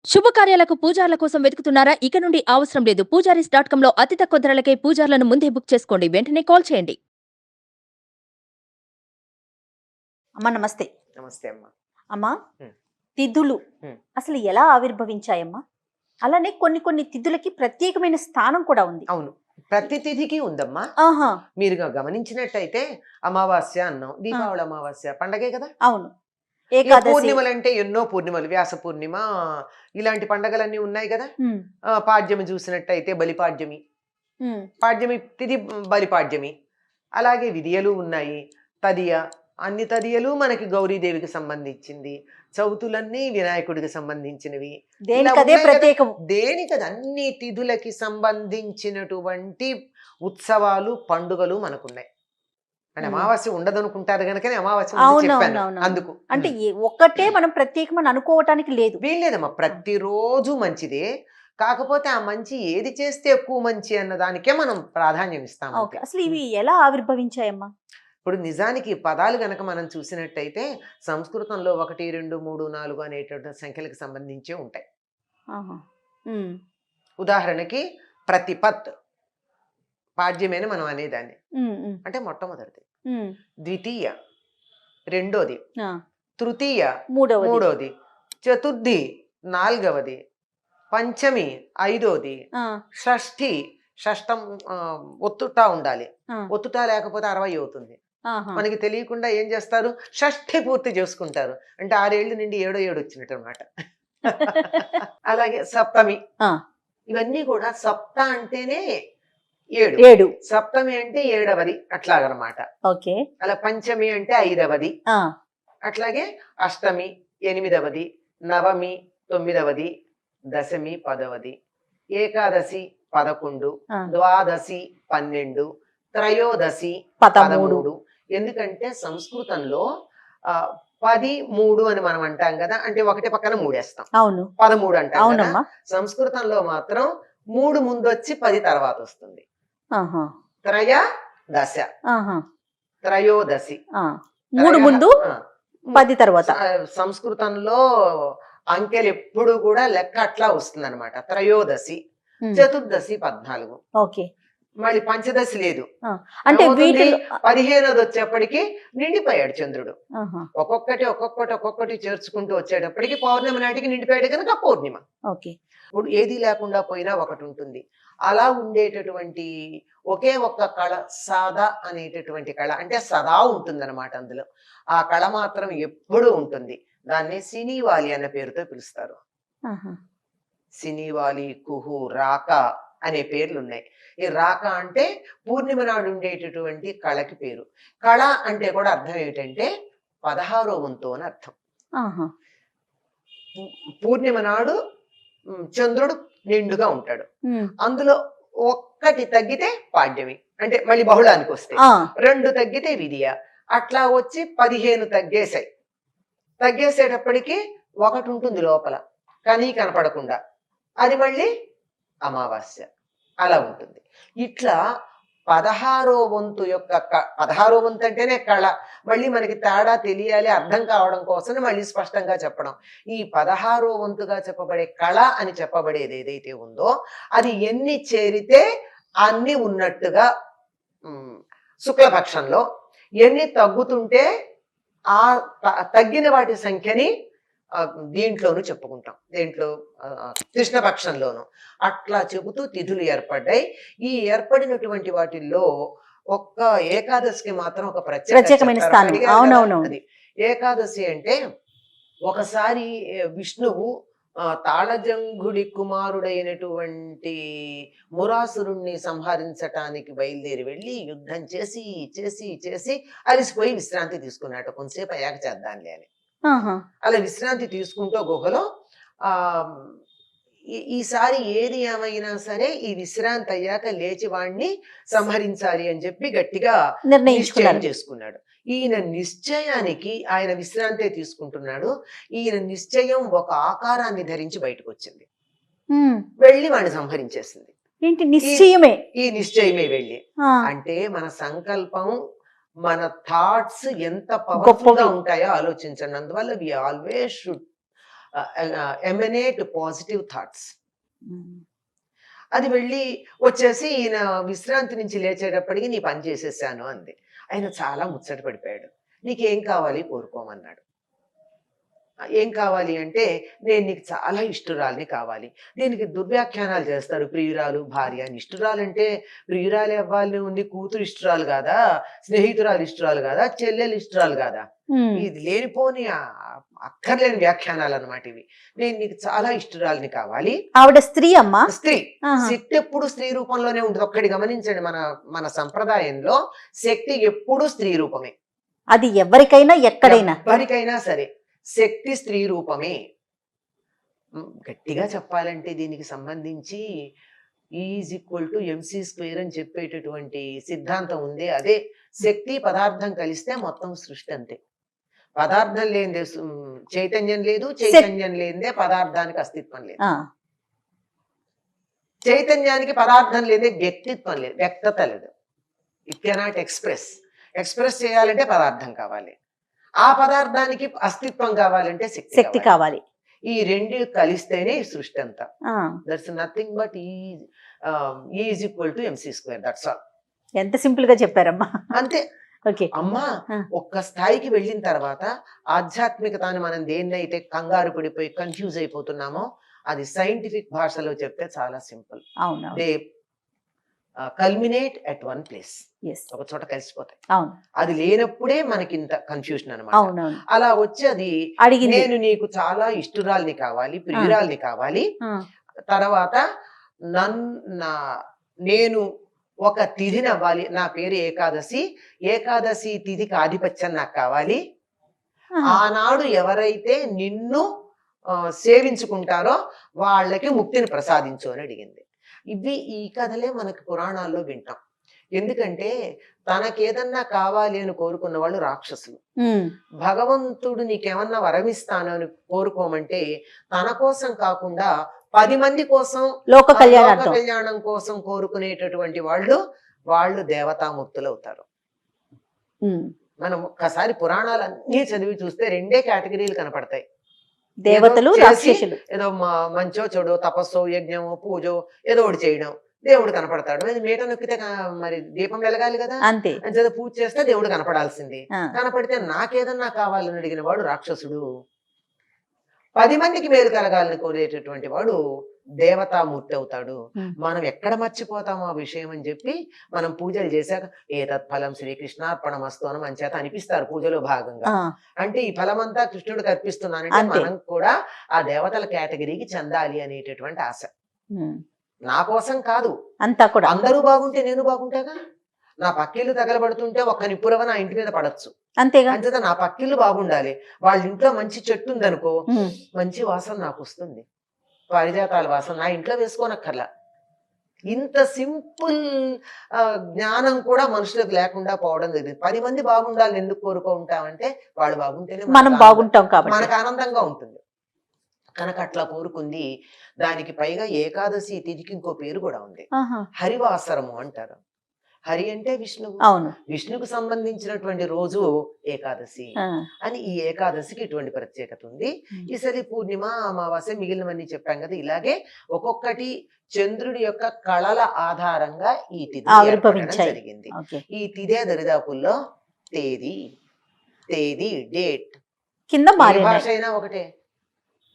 శుభకార్యాలకు పూజార్ల కోసం వెతుకుతున్నారా? ఇక నుండి అవసరం లేదు. పూజారీస్.com లో అతి తక్కువ ధరలకే పూజార్లను ముందే బుక్ చేసుకోండి. వెంటనే కాల్ చేయండి. అమ్మ నమస్తే. నమస్తే అమ్మ. అమ్మా, హ్మ్. తిథులు హ్మ్. అసలు ఎలా ఆవిర్భవించాయమ్మా? అలానే కొన్ని కొన్ని తిథులకి ప్రత్యేకమైన స్థానం కూడా ఉంది. అవును. ప్రతి తిథికి ఉందమ్మా. ఆహా. మీరు గమనించినట్టయితే అమావాస్య అన్నాం. ఆ, దీపావళి అమావాస్య పండగే కదా! అవును. ఇక ఏకాదశి. పూర్ణిమలంటే ఎన్నో పూర్ణిమలు. వ్యాస పూర్ణిమ ఇలాంటి పండగలన్నీ ఉన్నాయి కదా! ఉమ్, పాడ్యమి చూసినట్టయితే బలిపాడ్యమి. ఉమ్, పాడ్యమి తిథి బలిపాడ్యమి. అలాగే విదియలు ఉన్నాయి. తదియ అన్ని తదియలు మనకి గౌరీదేవికి సంబంధించింది. చవితులన్నీ వినాయకుడికి సంబంధించినవి. ఇలా దేనికదే ఉన్నాయి కదా! ప్రత్యేకము. దేనికది అన్ని తిథులకి సంబంధించినటువంటి ఉత్సవాలు, పండుగలు మనకున్నాయి. అంటే ఉమ్, అమావాస్య ఉండదనుకుంటారు గనుకనే అమావాస్య ముందు చెప్పాను. అవునవునవును. అందుకు. అంటే ఒక్కటే మనం ప్రత్యేకమని అనుకోవటానికి లేదు. వీల్లేదమ్మా. ప్రతిరోజు మంచిదే. కాకపోతే ఆ మంచి ఏది చేస్తే ఎక్కువ మంచి అన్న దానికే మనం ప్రాధాన్యం ఇస్తాం ఓకే, అంతే. అసలు ఇవి ఎలా ఆవిర్భవించాయమ్మా? ఇప్పుడు నిజానికి పదాలు గనక మనం చూసినట్టయితే సంస్కృతంలో 1, 2, 3, 4 అనేటువంటి సంఖ్యలకు సంబంధించే ఉంటాయి. ఆహా. ఉమ్, ఉదాహరణకి ప్రతిపత్ పాడ్యమని మనం అనేదాన్ని. ఉమ్, ఉమ్, అంటే మొట్టమొదటిది. ఉమ్, ద్వితీయ రెండోది. ఆ, తృతీయ మూడవది. మూడోది. చతుర్థి నాలుగవది. పంచమి ఐదోది. ఆ, షష్ఠి షష్టం ఒత్తుతా ఉండాలి. ఆ, ఒత్తుతా లేకపోతే 60 అవుతుంది. ఆహా. మనకి తెలియకుండా ఏం చేస్తారు, షష్ఠి పూర్తి చేసుకుంటారు. అంటే 6 ఏళ్ళు నుండి ఏడో ఏడు వచ్చినట్టు అనమాట. అలాగే సప్తమి. ఆ, ఇవన్నీ కూడా సప్త అంటేనే 7. 7. సప్తమి అంటే 7వది అట్లాగనమాట. ఓకే. అలా పంచమి అంటే 5వది. ఆ, అట్లాగే అష్టమి 8వది. నవమి 9వది. దశమి 10వది. ఏకాదశి 11. ఆ, ద్వాదశి 12. త్రయోదశి 13. 13. ఎందుకంటే సంస్కృతంలో 10, 3 అని మనం అంటాం కదా. అంటే ఒకటి పక్కన మూడేస్తాం. అవును. 13 అంటాం కదా. అవునమ్మా. సంస్కృతంలో మాత్రం 3 ముందొచ్చి 10 తర్వాత వస్తుంది. ఆహా. త్రయ దశ. ఆహా. త్రయోదశి. 3 ముందు 10 తర్వాత. సంస్కృతంలో అంకెలు ఎప్పుడు కూడా లెక్క అట్లా వస్తుంది అనమాట. త్రయోదశి. ఉమ్, చతుర్దశి 14. ఓకే. మళ్ళీ పంచదశి లేదు. అంటే ఏమవుతుంది? వీటిలో 15వది వచ్చేప్పటికి నిండిపోయాడు చంద్రుడు. ఆహా. ఒక్కొక్కటి చేర్చుకుంటూ వచ్చేటప్పటికి పౌర్ణమి నాటికి నిండిపోయాడు కనుక పౌర్ణిమ. ఓకే. ఇప్పుడు ఏది లేకుండా పోయినా ఒకటి ఉంటుంది. అలా ఉండేటటువంటి ఒకే ఒక్క కళ సాదా అనేటటువంటి కళ. అంటే సదా ఉంటుందన్నమాట అందులో. ఆ కళ మాత్రం ఎప్పుడూ ఉంటుంది. దాన్ని సినీవాలి అన్న పేరుతో పిలుస్తారు. ఆహా. సినీవాలి, కుహు, రాక అనే పేర్లు ఉన్నాయి. ఈ రాక అంటే పూర్ణిమ నాడు ఉండేటటువంటి కళకి పేరు. కళ అంటే కూడా అర్థం ఏమిటంటే 16వ వంతు అని అర్థం. ఆహా. పూర్ణిమ నాడు చంద్రుడు నిండుగా ఉంటాడు. ఉమ్, అందులో ఒక్కటి తగ్గితే పాడ్యమి. అంటే మళ్ళీ బహుళానికి వస్తే ఆ, 2 తగ్గితే విధియ. అట్లా వచ్చి 15 తగ్గేసాయి. తగ్గేసేటప్పటికి ఒకటి ఉంటుంది లోపల కానీ కనపడకుండా. అది మళ్ళీ అమావాస్య. అలా ఉంటుంది. ఇట్లా 16వ వంతు యొక్క 16వ వంతు అంటేనే కళ. మళ్ళీ మనకి తేడా తెలియాలి, అర్థం కావడం కోసం మళ్ళీ స్పష్టంగా చెప్పడం. ఈ 16వ వంతుగా చెప్పబడే కళ అని చెప్పబడేది ఏదైతే ఉందో అది ఎన్ని చేరితే అన్ని ఉన్నట్టుగా శుక్లపక్షంలో, ఎన్ని తగ్గుతుంటే ఆ తగ్గిన వాటి సంఖ్యని దీంట్లోనూ చెప్పుకుంటాం. దేంట్లో కృష్ణపక్షంలోను. అట్లా చెబుతూ తిథులు ఏర్పడ్డాయి. ఈ ఏర్పడినటువంటి వాటిల్లో ఒక్క ఏకాదశికి మాత్రం ఒక ప్రత్యేకమైన స్థానం. అవునవును. అది ఏకాదశి అంటే ఒకసారి విష్ణువు తాళజంగుడి కుమారుడైనటువంటి మురాసురుణ్ణి సంహరించటానికి బయలుదేరి వెళ్ళి యుద్ధం చేసి చేసి చేసి అలిసిపోయి విశ్రాంతి తీసుకున్నాడు. కొంతసేపు అయ్యాక చేద్దాంలే అని. ఆహా. అలా విశ్రాంతి తీసుకుంటూ గుహలో ఆ ఈసారి ఏది ఏమైనా సరే ఈ విశ్రాంతి అయ్యాక లేచి వాణ్ణి సంహరించాలి అని చెప్పి గట్టిగా నిశ్చయం చేసుకున్నాడు. ఈయన నిశ్చయానికి ఆయన విశ్రాంతి తీసుకుంటున్నాడు. ఈయన నిశ్చయం ఒక ఆకారాన్ని ధరించి బయటకు వచ్చింది. వెళ్ళి వాడిని సంహరించేసింది. ఏంటి నిశ్చయమే? ఈ నిశ్చయమే వెళ్ళి. అంటే మన సంకల్పం, మన థాట్స్ ఎంత పవర్ఫుల్ గా ఉంటాయో ఆలోచించండి. అందువల్ల we always should emanate positive thoughts. అది వెళ్ళి వచ్చేసి ఈయన విశ్రాంతి నుంచి లేచేటప్పటికి నీ పని చేసేసాను అంది. ఆయన చాలా ముచ్చట పడిపోయాడు. నీకేం కావాలి కోరుకోమన్నాడు. ఏం కావాలి అంటే, నేను నీకు చాలా ఇష్టురాలిని కావాలి. దీనికి దుర్వ్యాఖ్యానాలు చేస్తారు, ప్రియురాలు భార్య అని. ఇష్టురాలు అంటే ప్రియురాలు అవ్వాలని ఉంది, కూతురు ఇష్టురాలు కాదా, స్నేహితురాలు ఇష్టురాలు కాదా, చెల్లెలు ఇష్టురాలు కాదా? ఇది లేనిపోని అక్కర్లేని వ్యాఖ్యానాలు అన్నమాట ఇవి. నేను నీకు చాలా ఇష్టురాలిని కావాలి. ఆవిడ స్త్రీ అమ్మా? స్త్రీ. శక్తి ఎప్పుడు స్త్రీ రూపంలోనే ఉంటుంది. ఒక్కటి గమనించండి, మన సంప్రదాయంలో శక్తి ఎప్పుడు స్త్రీ రూపమే. అది ఎవరికైనా ఎక్కడైనా ఎవరికైనా సరే శక్తి స్త్రీ రూపమే. గట్టిగా చెప్పాలంటే దీనికి సంబంధించి E=mc² అని చెప్పేటటువంటి సిద్ధాంతం ఉంది. అదే శక్తి పదార్థం కలిస్తే మొత్తం సృష్టి అంతే. పదార్థం లేనిదే చైతన్యం లేదు, చైతన్యం లేనిదే పదార్థానికి అస్తిత్వం లేదు. చైతన్యానికి పదార్థం లేదే వ్యక్తిత్వం లేదు, వ్యక్తత లేదు. ఇట్ కెనాట్ ఎక్స్ప్రెస్ చేయాలంటే పదార్థం కావాలి. ఆ పదార్థానికి అస్తిత్వం కావాలంటే శక్తి కావాలి. ఈ రెండు కలిస్తేనే ఈ సృష్టి అంతా. That's nothing but E=mc². That's all. ఎంత సింపుల్ గా చెప్పారమ్మా. అంతే. ఓకే అమ్మా, ఒక్క స్థాయికి వెళ్ళిన తర్వాత ఆధ్యాత్మికతని మనం దేన్నైతే కంగారు పడిపోయి కన్ఫ్యూజ్ అయిపోతున్నామో అది సైంటిఫిక్ భాషలో చెప్తే చాలా సింపుల్. అవును. They culminate at one place. ఒక చోట కలిసిపోతాయి. అవును. అది లేనప్పుడే మనకి ఇంత కన్ఫ్యూజన్ అనమాట. అలా వచ్చి అది నేను నీకు చాలా ఇష్టురాల్ని కావాలి, ప్రియురాల్ని కావాలి, తర్వాత నేను ఒక తిథిని అవ్వాలి, నా పేరు ఏకాదశి తిథికి ఆధిపత్యం నాకు కావాలి. ఆనాడు ఎవరైతే నిన్ను సేవించుకుంటారో వాళ్ళకి ముక్తిని ప్రసాదించు అని అడిగింది. ఈ కథలే మనకి పురాణాల్లో వింటాం. ఎందుకంటే తనకేదన్నా కావాలి అని కోరుకున్న వాళ్ళు రాక్షసులు. భగవంతుడు నీకేమన్నా వరమిస్తాను అని కోరుకోమంటే తన కోసం కాకుండా 10 మంది కోసం, లోక కళ్యాణం కోసం కోరుకునేటటువంటి వాళ్ళు దేవతామూర్తులు అవుతారు. మనం ఒక్కసారి పురాణాలన్నీ చదివి చూస్తే 2 కేటగిరీలు కనపడతాయి. దేవతలు, రాక్షసులు. ఏదో మంచో చెడో, తపస్సో, యజ్ఞమో, పూజో ఏదో ఒకటి చేయడం, దేవుడు కనపడతాడు. మీట నొక్కితే మరి దీపం వెలగాలి కదా, అంతే. అంతే పూజ చేస్తే దేవుడు కనపడాల్సింది. కనపడితే నాకేదన్నా కావాలని అడిగిన వాడు రాక్షసుడు. 10 మందికి మేలు కలగాలని కోరేటటువంటి వాడు దేవతామూర్తి అవుతాడు. మనం ఎక్కడ మర్చిపోతాం ఆ విషయం అని చెప్పి మనం పూజలు చేశాక ఏతత్ఫలం శ్రీకృష్ణార్పణమస్తు అని మన చేత అనిపిస్తారు పూజలో భాగంగా. అంటే ఈ ఫలం అంతా కృష్ణుడికి అర్పిస్తున్నానంటే మనం కూడా ఆ దేవతల కేటగిరీకి చెందాలి అనేటటువంటి ఆశ. నా కోసం కాదు, అంతా కూడా అందరూ బాగుంటే నేను బాగుంటాగా. నా పక్కిళ్ళు తగలబడుతుంటే ఒక్క నిప్పురవ నా ఇంటి మీద పడచ్చు, అంతేగా. అంచేత నా పక్కిళ్ళు బాగుండాలి. వాళ్ళ ఇంట్లో మంచి చెట్టు ఉందనుకో, మంచి వాసన నాకు వస్తుంది, పారిజాతాల వాసన, నా ఇంట్లో వేసుకోనక్కర్లా. ఇంత సింపుల్ జ్ఞానం కూడా మనుషులకు లేకుండా పోవడం జరిగింది. 10 మంది బాగుండాలని ఎందుకు కోరుకుంటామంటే వాళ్ళు బాగుంటేనే మనం బాగుంటాం కాబట్టి మనకు ఆనందంగా ఉంటుంది కనుక అట్లా కోరుకుంది. దానికి పైగా ఏకాదశి తిథికి ఇంకో పేరు కూడా ఉంది, హరివాసరము అంటారు. హరి అంటే విష్ణువు, అవును. విష్ణుకు సంబంధించినటువంటి రోజు ఏకాదశి అని. ఈ ఏకాదశికి ఇటువంటి ప్రత్యేకత ఉంది. ఈసారి పూర్ణిమ, అమావాస్య, మిగిలినవన్నీ చెప్పాం కదా. ఇలాగే ఒక్కొక్కటి చంద్రుడి యొక్క కళల ఆధారంగా ఈ తిథి జరిగింది. ఈ తిథే దరిదాపుల్లో తేదీ డేట్ కింద భాష అయినా ఒకటే,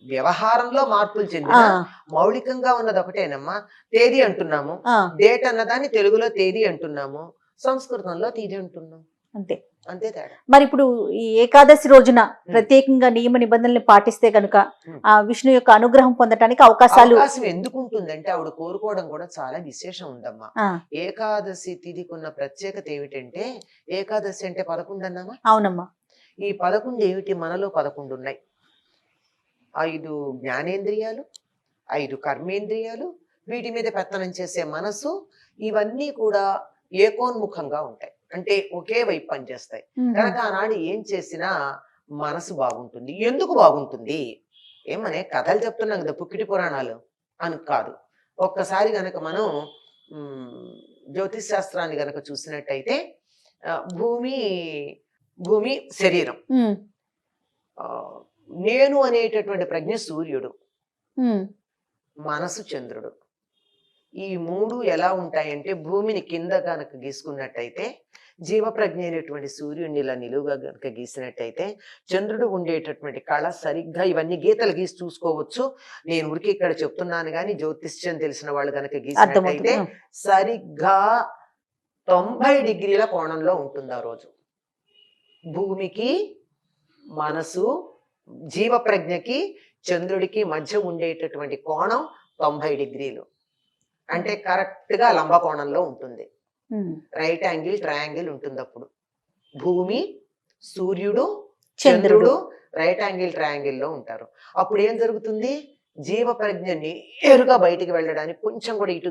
వ్యవహారంలో మార్పులు చెందిన మౌలికంగా ఉన్నది ఒకటేనమ్మా. తేదీ అంటున్నాము, డేట్ అన్నదాన్ని తెలుగులో తేదీ అంటున్నాము, సంస్కృతంలో తేదీ అంటున్నాం, అంతే తేడా. మరి ఇప్పుడు ఈ ఏకాదశి రోజున ప్రత్యేకంగా నియమ నిబంధనలు పాటిస్తే కనుక ఆ విష్ణు యొక్క అనుగ్రహం పొందడానికి అవకాశం ఎందుకు ఉంటుందంటే ఆవిడ కోరుకోవడం కూడా చాలా విశేషం ఉందమ్మా. ఏకాదశి తిథికి ఉన్న ప్రత్యేకత ఏమిటంటే, ఏకాదశి అంటే 11 అన్నామా? అవునమ్మా. ఈ 11 ఏమిటి? మనలో 11 ఉన్నాయి. 5 జ్ఞానేంద్రియాలు, 5 కర్మేంద్రియాలు, వీటి మీద పెత్తనం చేసే మనసు, ఇవన్నీ కూడా ఏకోన్ముఖంగా ఉంటాయి, అంటే ఒకే వైపు పనిచేస్తాయి. కనుక ఆనాడు ఏం చేసినా మనసు బాగుంటుంది. ఎందుకు బాగుంటుంది? ఏమనే కథలు చెప్తున్నాం కదా, పుక్కిటి పురాణాలు అని కాదు. ఒక్కసారి గనక మనం జ్యోతిష్ శాస్త్రాన్ని గనక చూసినట్టయితే భూమి శరీరం, నేను అనేటటువంటి ప్రజ్ఞ సూర్యుడు, ఉమ్, మనసు చంద్రుడు. ఈ మూడు ఎలా ఉంటాయంటే భూమిని కింద కనుక గీసుకున్నట్టయితే జీవప్రజ్ఞ అయినటువంటి సూర్యుడిని ఇలా నిలువుగా కనుక గీసినట్టయితే చంద్రుడు ఉండేటటువంటి కళ సరిగ్గా ఇవన్నీ గీతలు గీసి చూసుకోవచ్చు. నేను ఊరికి ఇక్కడ చెప్తున్నాను కానీ జ్యోతిష్యం తెలిసిన వాళ్ళు కనుక అర్థమవుతుంది గీసినట్టయితే సరిగ్గా 90 డిగ్రీల కోణంలో ఉంటుంది ఆ రోజు. భూమికి, మనసు, జీవప్రజ్ఞకి, చంద్రుడికి మధ్య ఉండేటటువంటి కోణం 90 డిగ్రీలు. అంటే కరెక్ట్ గా లంబ కోణంలో ఉంటుంది. ఉమ్, రైట్ యాంగిల్, ట్రయాంగిల్ ఉంటుంది. అప్పుడు భూమి, సూర్యుడు, చంద్రుడు. చంద్రుడు రైట్ యాంగిల్, ట్రయాంగిల్ లో ఉంటారు. అప్పుడు ఏం జరుగుతుంది? జీవప్రజ్ఞ నేరుగా బయటికి వెళ్ళడానికి కొంచెం కూడా ఇటు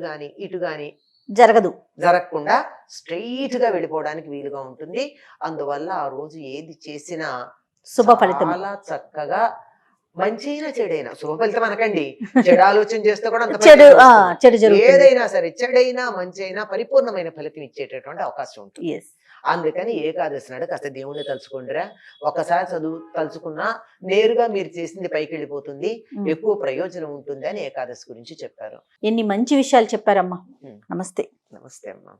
గాని జరగదు, జరగకుండా స్ట్రెయిట్ గా వెళ్ళిపోవడానికి వీలుగా ఉంటుంది. అందువల్ల ఆ రోజు ఏది చేసినా శుభ ఫలితం. చాలా చక్కగా, మంచైనా చెడైనా, శుభ ఫలితం అనకండి, చెడు ఆలోచన చేస్తే కూడా అంత చెడు ఫలితం వస్తుంది. చెడు జరుగుతుంది. ఏదైనా సరే చెడైనా మంచైనా పరిపూర్ణమైన ఫలితం ఇచ్చేటటువంటి అవకాశం ఉంటుంది. Yes. అందుకని ఏకాదశి నాడు కాస్త దేవుణ్ణి తలుచుకుంటారా, ఒకసారి తలుచుకున్నా నేరుగా మీరు చేసింది పైకి వెళ్ళిపోతుంది, ఎక్కువ ప్రయోజనం ఉంటుంది అని ఏకాదశి గురించి చెప్పారు. ఎన్ని మంచి విషయాలు చెప్పారమ్మా. ఉమ్. నమస్తే. నమస్తే అమ్మా.